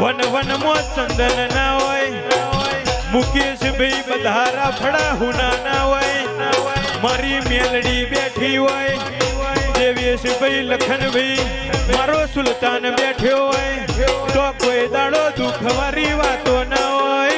one one મો ચંદન ના હોય મુકેશ ભાઈ બધારા ફડા હુના ના હોય મારી મેલડી બેઠી હોય દેવેશ ભાઈ લખન ભાઈ મારો સુલતાન બેઠ્યો હોય તો કોઈ દાડો દુઃખ વારી વાતો ના હોય